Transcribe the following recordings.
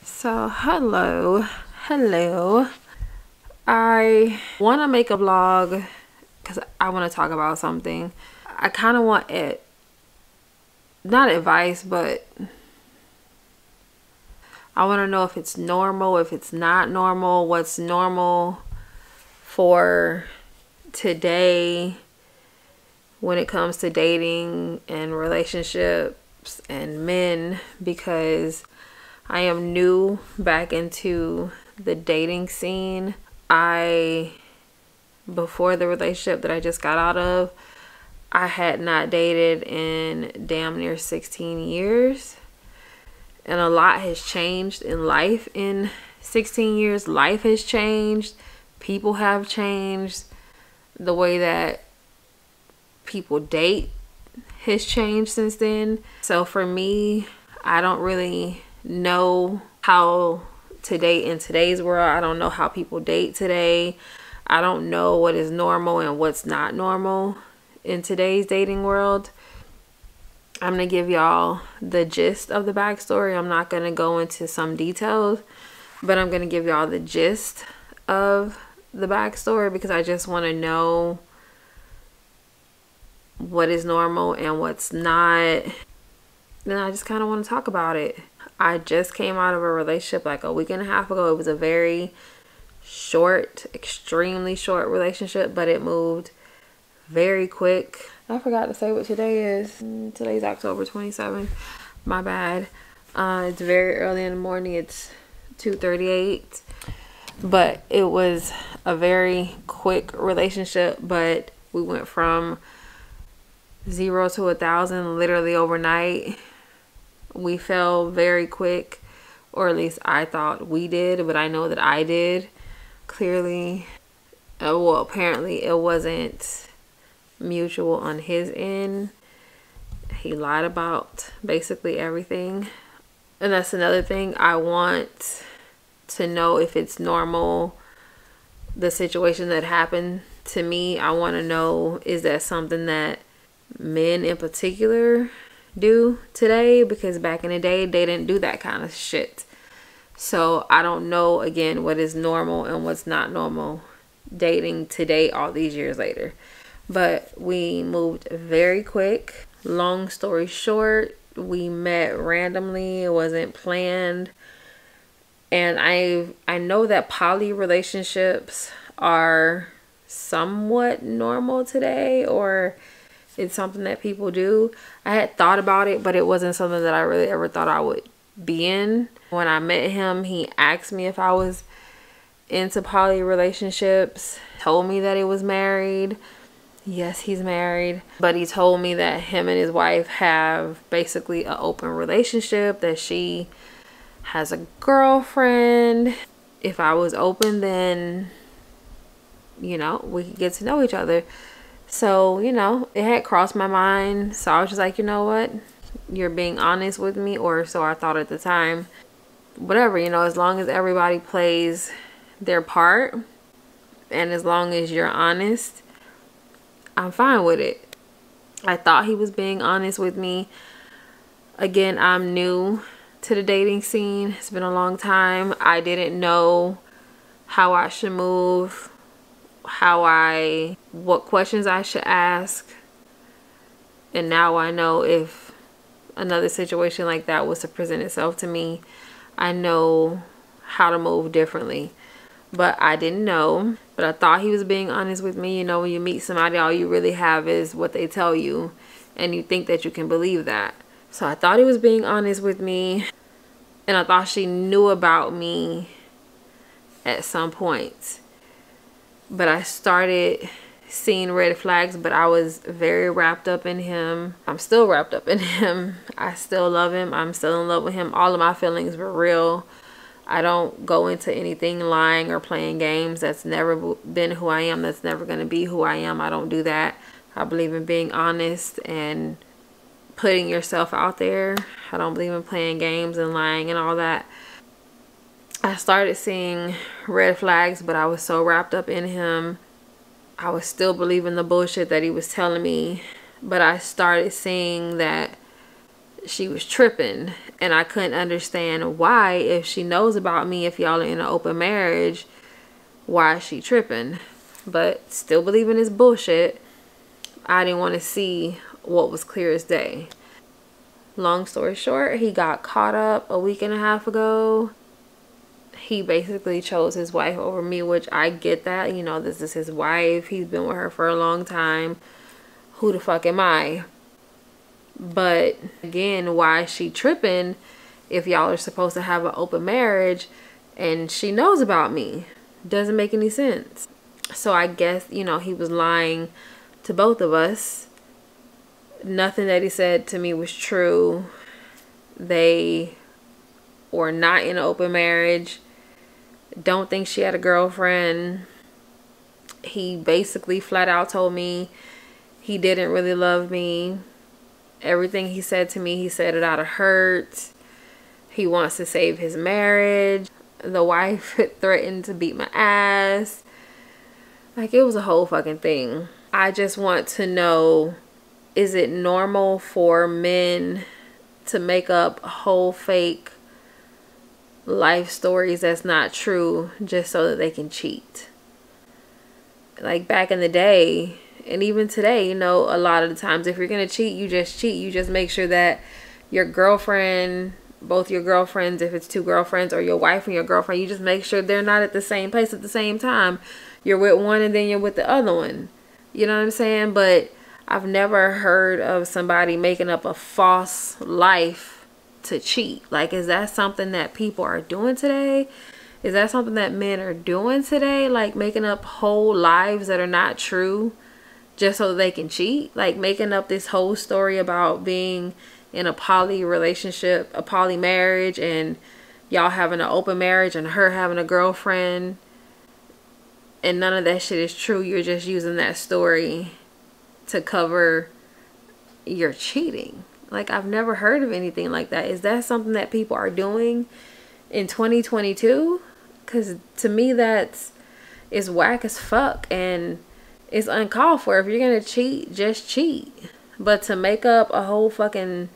So hello. I want to make a vlog because I want to talk about something. I kind of want it, not advice, but I want to know if it's normal, if it's not normal, what's normal for today when it comes to dating and relationships and men, because I am new back into the dating scene. Before the relationship that I just got out of, I had not dated in damn near 16 years. And a lot has changed in life in 16 years. Life has changed. People have changed. The way that people date has changed since then. So for me, I don't really know how to date in today's world. I don't know how people date today. I don't know what is normal and what's not normal in today's dating world. I'm gonna give y'all the gist of the backstory. I'm not gonna go into some details, but I'm gonna give y'all the gist of the backstory because I just want to know what is normal and what's not. Then I just kind of want to talk about it. I just came out of a relationship like a week and a half ago. It was a very short, extremely short relationship, but it moved very quick. I forgot to say what today is. Today's October 27th. My bad. It's very early in the morning. It's 2:38. But it was a very quick relationship, but we went from 0 to 1,000 literally overnight. We fell very quick, or at least I thought we did, but I know that I did. Clearly, well, apparently it wasn't mutual on his end. He lied about basically everything. And that's another thing. I want to know if it's normal, the situation that happened to me. I want to know, is that something that men in particular do today? Because back in the day, they didn't do that kind of shit. So I don't know, again, what is normal and what's not normal dating today all these years later. But we moved very quick. Long story short, we met randomly. It wasn't planned. And I know that poly relationships are somewhat normal today, or it's something that people do. I had thought about it, but it wasn't something that I really ever thought I would be in. When I met him, he asked me if I was into poly relationships, told me that he was married. Yes, he's married, but he told me that him and his wife have basically an open relationship, that she has a girlfriend. If I was open, then, you know, we could get to know each other. So, you know, it had crossed my mind. So I was just like, you know what? You're being honest with me, or so I thought at the time. Whatever, you know, as long as everybody plays their part and as long as you're honest, I'm fine with it. I thought he was being honest with me. Again, I'm new to the dating scene. It's been a long time. I didn't know how I should move, what questions I should ask. And now I know if another situation like that was to present itself to me, I know how to move differently. But I didn't know. But I thought he was being honest with me. You know, when you meet somebody, all you really have is what they tell you, and you think that you can believe that. So I thought he was being honest with me, and I thought she knew about me at some point. But I started seeing red flags, but I was very wrapped up in him. I'm still wrapped up in him. I still love him. I'm still in love with him. All of my feelings were real. I don't go into anything lying or playing games. That's never been who I am. That's never going to be who I am. I don't do that. I believe in being honest and putting yourself out there. I don't believe in playing games and lying and all that. I started seeing red flags, but I was so wrapped up in him. I was still believing the bullshit that he was telling me, but I started seeing that she was tripping, and I couldn't understand why. If she knows about me, if y'all are in an open marriage, why is she tripping? But still believing this bullshit, I didn't want to see what was clear as day. Long story short, he got caught up a week and a half ago. He basically chose his wife over me, which I get that. You know, this is his wife. He's been with her for a long time. Who the fuck am I? But again, why is she tripping if y'all are supposed to have an open marriage and she knows about me? Doesn't make any sense. So I guess, you know, he was lying to both of us. Nothing that he said to me was true. They were not in an open marriage. Don't think she had a girlfriend. He basically flat out told me he didn't really love me. Everything he said to me, he said it out of hurt. He wants to save his marriage. The wife threatened to beat my ass. Like, it was a whole fucking thing. I just want to know, is it normal for men to make up whole fake life stories that's not true just so that they can cheat? Like back in the day, and even today, you know, a lot of the times if you're gonna cheat, you just cheat. You just make sure that your girlfriend, both your girlfriends, if it's two girlfriends, or your wife and your girlfriend, you just make sure they're not at the same place at the same time. You're with one and then you're with the other one. You know what I'm saying? But I've never heard of somebody making up a false life to cheat. Like, is that something that people are doing today? Is that something that men are doing today? Like, making up whole lives that are not true just so they can cheat? Like, making up this whole story about being in a poly relationship, a poly marriage, and y'all having an open marriage and her having a girlfriend, and none of that shit is true. You're just using that story to cover your cheating. Like, I've never heard of anything like that. Is that something that people are doing in 2022? Because to me, is whack as fuck, and it's uncalled for. If you're gonna cheat, just cheat. But to make up a whole fucking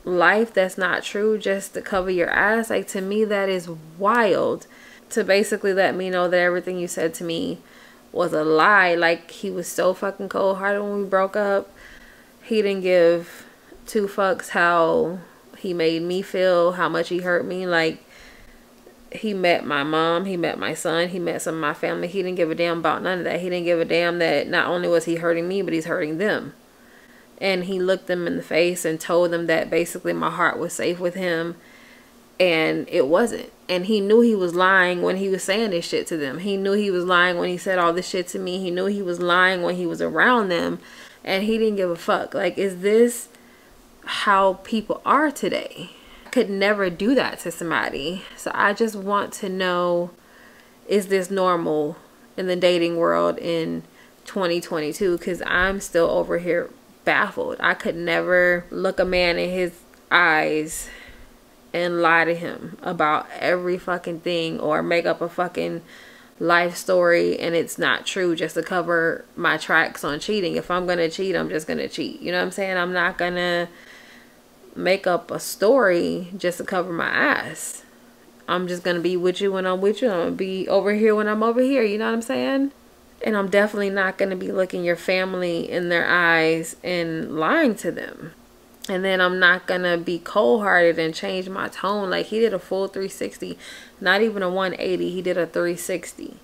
life that's not true just to cover your ass, like, to me, that is wild. To basically let me know that everything you said to me was a lie. Like, he was so fucking cold-hearted when we broke up. He didn't give two fucks how he made me feel, how much he hurt me. Like, he met my mom, he met my son, he met some of my family. He didn't give a damn about none of that. He didn't give a damn that not only was he hurting me, but he's hurting them. And he looked them in the face and told them that basically my heart was safe with him, and it wasn't. And he knew he was lying when he was saying this shit to them. He knew he was lying when he said all this shit to me. He knew he was lying when he was around them, and he didn't give a fuck. Like, is this how people are today? I could never do that to somebody. So I just want to know, is this normal in the dating world in 2022? Because I'm still over here baffled. I could never look a man in his eyes and lie to him about every fucking thing, or make up a fucking life story and it's not true just to cover my tracks on cheating. If I'm gonna cheat, I'm just gonna cheat. You know what I'm saying? I'm not gonna make up a story just to cover my ass. I'm just gonna be with you when I'm with you. I'm gonna be over here when I'm over here. You know what I'm saying? And I'm definitely not gonna be looking your family in their eyes and lying to them. And then I'm not gonna be cold-hearted and change my tone. Like, he did a full 360, not even a 180. He did a 360.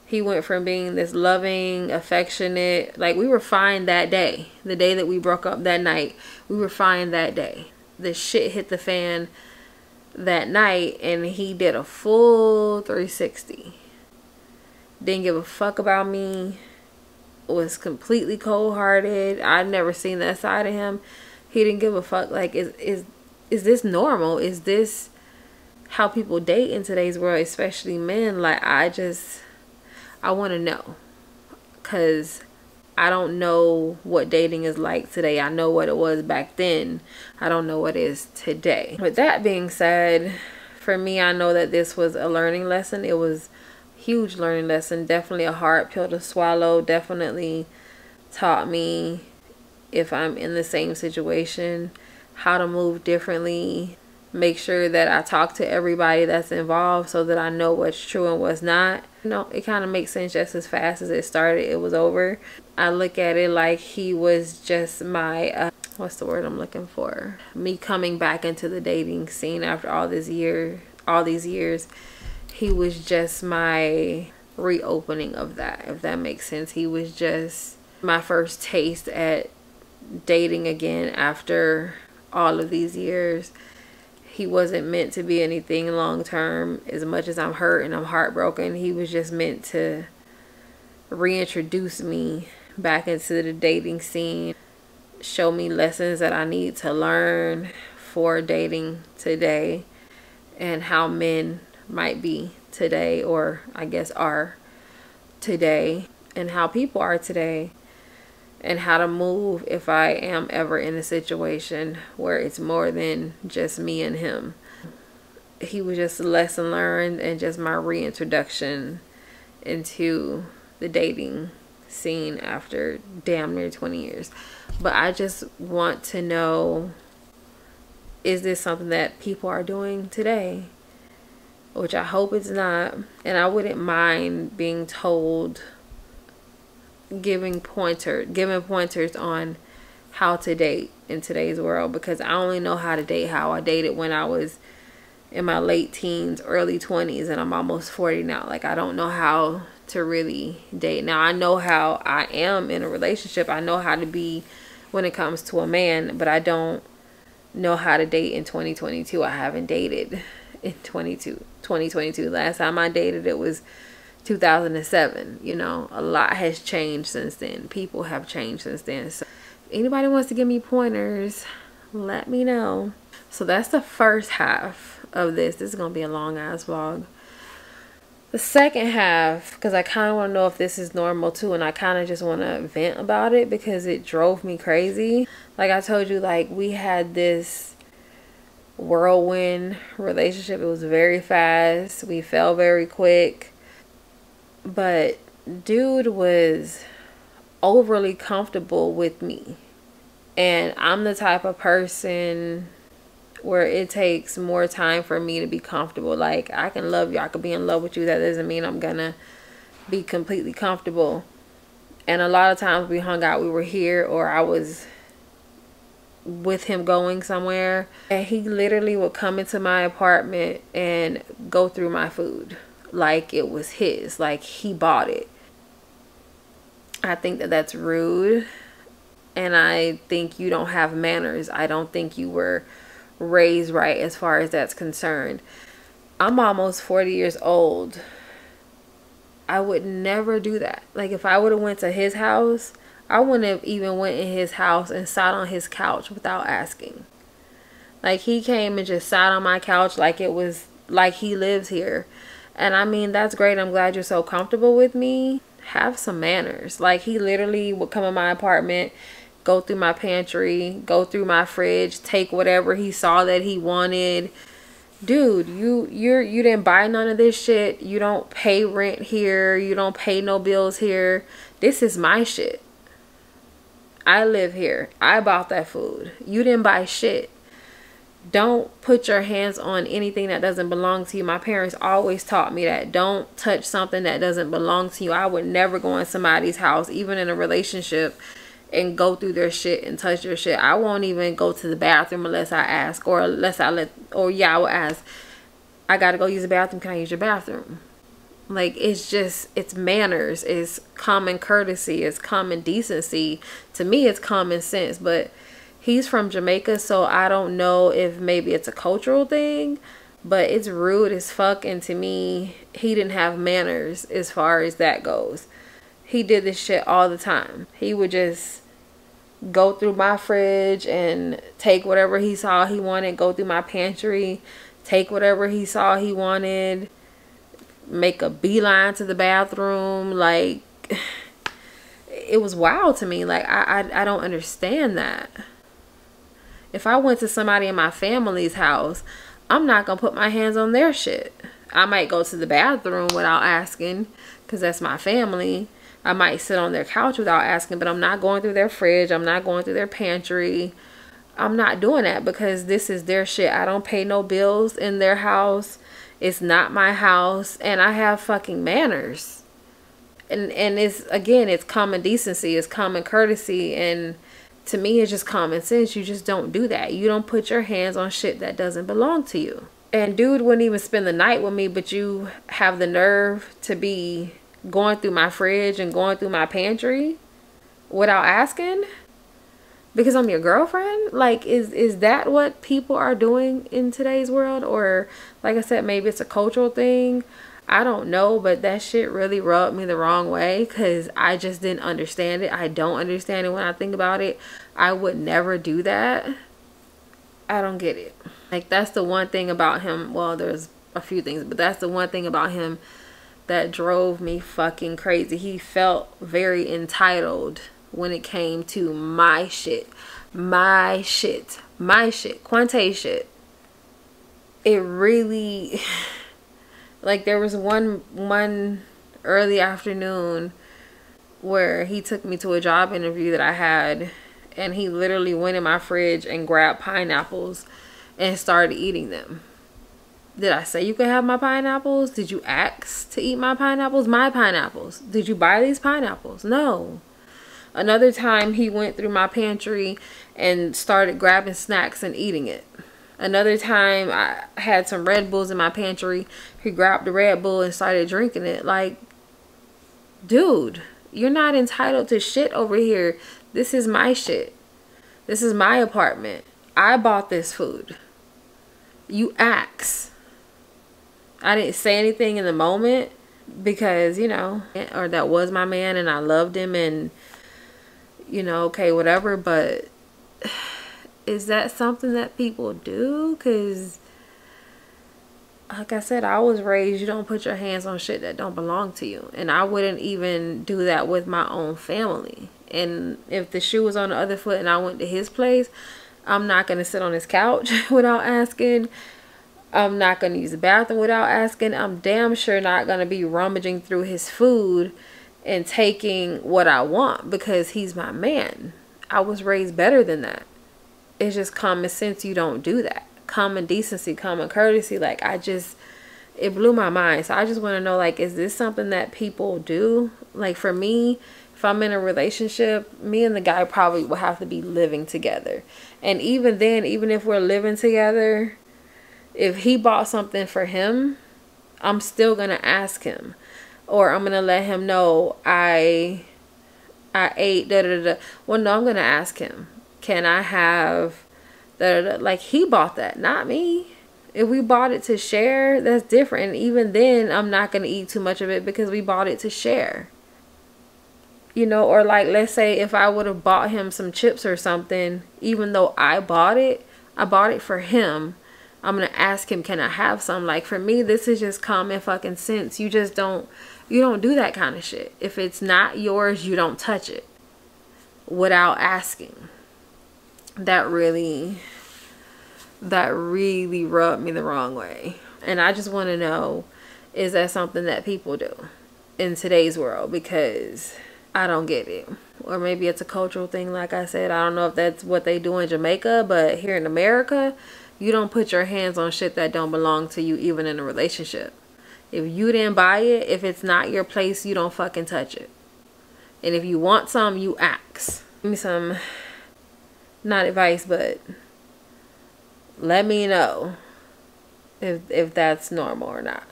He went from being this loving, affectionate, like, we were fine that day. The day that we broke up that night, we were fine that day. The shit hit the fan that night, and he did a full 360. Didn't give a fuck about me. Was completely cold-hearted. I'd never seen that side of him. He didn't give a fuck. Like, is this normal? Is this how people date in today's world, especially men? Like, I want to know, because I don't know what dating is like today. I know what it was back then. I don't know what it is today. With that being said, for me, I know that this was a learning lesson. It was a huge learning lesson. Definitely a hard pill to swallow. Definitely taught me, if I'm in the same situation, how to move differently, make sure that I talk to everybody that's involved so that I know what's true and what's not. You know, it kind of makes sense. Just as fast as it started, it was over. I look at it like he was just my what's the word I'm looking for, me coming back into the dating scene after all these years. He was just my reopening of that, if that makes sense. He was just my first taste at dating again after all of these years. He wasn't meant to be anything long term. As much as I'm hurt and I'm heartbroken, he was just meant to reintroduce me back into the dating scene, show me lessons that I need to learn for dating today, and how men might be today, or I guess are today, and how people are today, and how to move if I am ever in a situation where it's more than just me and him. He was just a lesson learned and just my reintroduction into the dating scene after damn near 20 years. But I just want to know, is this something that people are doing today? Which I hope it's not. And I wouldn't mind being told, giving pointers on how to date in today's world, because I only know how to date how I dated when I was in my late teens, early 20s, and I'm almost 40 now. Like, I don't know how to really date. Now, I know how I am in a relationship. I know how to be when it comes to a man, but I don't know how to date in 2022. I haven't dated in 2022. Last time I dated, it was 2007. You know, a lot has changed since then. People have changed since then. So if anybody wants to give me pointers, let me know. So that's the first half of this. This is gonna be a long ass vlog. The second half, because I kind of want to know if this is normal too, and I kind of just want to vent about it because it drove me crazy. Like I told you, like, we had this whirlwind relationship. It was very fast. We fell very quick. But dude was overly comfortable with me. And I'm the type of person where it takes more time for me to be comfortable. Like, I can love you, I could be in love with you. That doesn't mean I'm gonna be completely comfortable. And a lot of times we hung out, we were here, or I was with him going somewhere, and he literally would come into my apartment and go through my food like it was his, like he bought it. I think that that's rude, and I think you don't have manners. I don't think you were raised right as far as that's concerned. I'm almost 40 years old. I would never do that. Like, if I would have went to his house, I wouldn't have even went in his house and sat on his couch without asking. Like, he came and just sat on my couch like it was like he lives here. And I mean, that's great. I'm glad you're so comfortable with me. Have some manners. Like, he literally would come in my apartment, go through my pantry, go through my fridge, take whatever he saw that he wanted. Dude, you didn't buy none of this shit. You don't pay rent here. You don't pay no bills here. This is my shit. I live here. I bought that food. You didn't buy shit. Don't put your hands on anything that doesn't belong to you. My parents always taught me that. Don't touch something that doesn't belong to you. I would never go in somebody's house, even in a relationship, and go through their shit and touch their shit. I won't even go to the bathroom unless I ask, or unless I I will ask, I gotta go use the bathroom, can I use your bathroom? Like, it's manners, it's common courtesy, it's common decency. To me, it's common sense. But he's from Jamaica, so I don't know if maybe it's a cultural thing, but it's rude as fuck. And to me, he didn't have manners as far as that goes. He did this shit all the time. He would just go through my fridge and take whatever he saw he wanted, go through my pantry, take whatever he saw he wanted, make a beeline to the bathroom. Like, it was wild to me. Like, I don't understand that. If I went to somebody in my family's house, I'm not gonna put my hands on their shit. I might go to the bathroom without asking, because that's my family. I might sit on their couch without asking, but I'm not going through their fridge. I'm not going through their pantry. I'm not doing that because this is their shit. I don't pay no bills in their house. It's not my house, and I have fucking manners. And it's, again, it's common decency, it's common courtesy, and to me it's just common sense. You just don't do that. You don't put your hands on shit that doesn't belong to you. And dude wouldn't even spend the night with me, but you have the nerve to be going through my fridge and going through my pantry without asking because I'm your girlfriend. Like, is that what people are doing in today's world? Or like I said, maybe it's a cultural thing. I don't know, but that shit really rubbed me the wrong way because I just didn't understand it. I don't understand it when I think about it. I would never do that. I don't get it. Like, that's the one thing about him. Well, there's a few things, but that's the one thing about him that drove me fucking crazy. He felt very entitled when it came to my shit. My shit. My shit. Quante shit. It really... Like, there was one early afternoon where he took me to a job interview that I had, and he literally went in my fridge and grabbed pineapples and started eating them. Did I say you could have my pineapples? Did you ask to eat my pineapples? My pineapples. Did you buy these pineapples? No. Another time he went through my pantry and started grabbing snacks and eating it. Another time I had some Red Bulls in my pantry. He grabbed the Red Bull and started drinking it. Like, dude, you're not entitled to shit over here. This is my shit. This is my apartment. I bought this food. You ask. I didn't say anything in the moment because, you know, or that was my man and I loved him and, you know, okay, whatever. But is that something that people do? Because, like I said, I was raised, you don't put your hands on shit that don't belong to you. And I wouldn't even do that with my own family. And if the shoe was on the other foot and I went to his place, I'm not going to sit on his couch without asking. I'm not going to use the bathroom without asking. I'm damn sure not going to be rummaging through his food and taking what I want because he's my man. I was raised better than that. It's just common sense. You don't do that. Common decency, common courtesy. Like, it blew my mind. So I just want to know, like, is this something that people do? Like, for me, if I'm in a relationship, me and the guy probably will have to be living together. And even then, even if we're living together, if he bought something for him, I'm still going to ask him. Or I'm going to let him know I ate da-da-da-da. Well, no, I'm going to ask him, can I have da-da-da? Like, he bought that, not me. If we bought it to share, that's different. And even then, I'm not going to eat too much of it because we bought it to share. You know, or like, let's say if I would have bought him some chips or something, even though I bought it for him. I'm going to ask him, can I have some? Like, for me, this is just common fucking sense. You just don't, you don't do that kind of shit. If it's not yours, you don't touch it without asking. That really rubbed me the wrong way. And I just want to know, is that something that people do in today's world? Because I don't get it. Or maybe it's a cultural thing, like I said. I don't know if that's what they do in Jamaica, but here in America, you don't put your hands on shit that don't belong to you, even in a relationship. If you didn't buy it, if it's not your place, you don't fucking touch it. And if you want some, you ask. Give me some, not advice, but let me know if that's normal or not.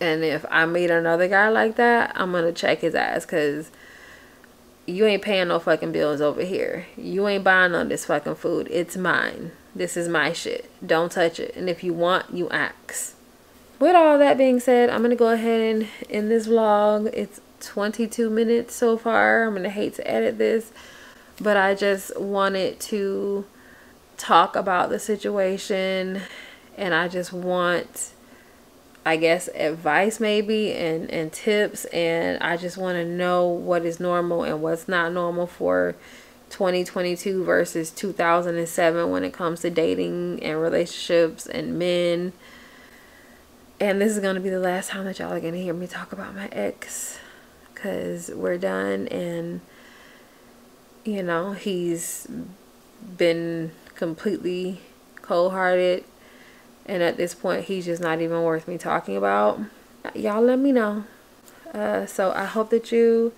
And if I meet another guy like that, I'm going to check his ass, because you ain't paying no fucking bills over here. You ain't buying on this fucking food. It's mine. This is my shit. Don't touch it. And if you want, you ask. With all that being said, I'm going to go ahead and end this vlog. It's 22 minutes so far. I'm going to hate to edit this, but I just wanted to talk about the situation, and I just want, I guess, advice maybe and tips, and I just want to know what is normal and what's not normal for 2022 versus 2007 when it comes to dating and relationships and men. And this is going to be the last time that y'all are going to hear me talk about my ex, because we're done. And you know, he's been completely cold-hearted, and at this point he's just not even worth me talking about. Y'all let me know. So I hope that you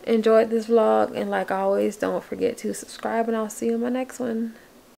enjoyed this vlog, and like always, don't forget to subscribe, and I'll see you in my next one.